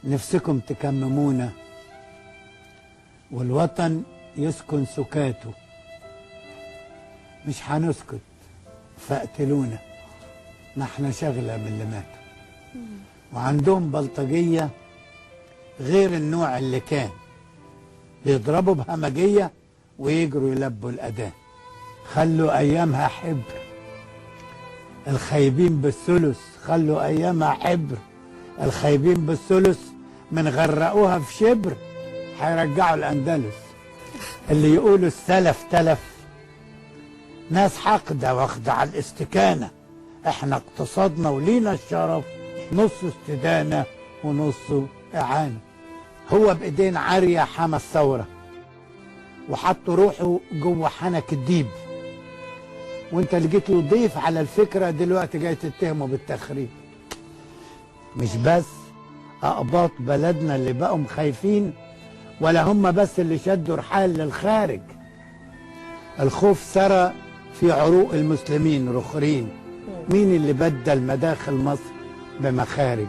نفسكم تكممونا والوطن يسكن سكاته، مش هنسكت فاقتلونا، ما احنا شغلة من اللي ماتوا. وعندهم بلطجية غير النوع اللي كان بيضربوا بهمجية ويجروا يلبوا الأذان. خلوا أيامها حبر، الخايبين بالثلث خلوا أيامها حبر، الخايبين بالثلث من غرقوها في شبر هيرجعوا الأندلس. اللي يقولوا السلف تلف ناس حاقدة واخدة على الاستكانة، احنا اقتصادنا ولينا الشرف نص استدانة ونص إعانة. هو بإيدين عارية حمى الثورة وحطوا روحه جوه حنك الديب، وانت اللي جيت له ضيف على الفكرة دلوقتي جاي تتهمه بالتخريب. مش بس أقباط بلدنا اللي بقوا خايفين، ولا هم بس اللي شدوا رحال للخارج. الخوف سرى في عروق المسلمين رخرين. مين اللي بدل مداخل مصر بمخارج؟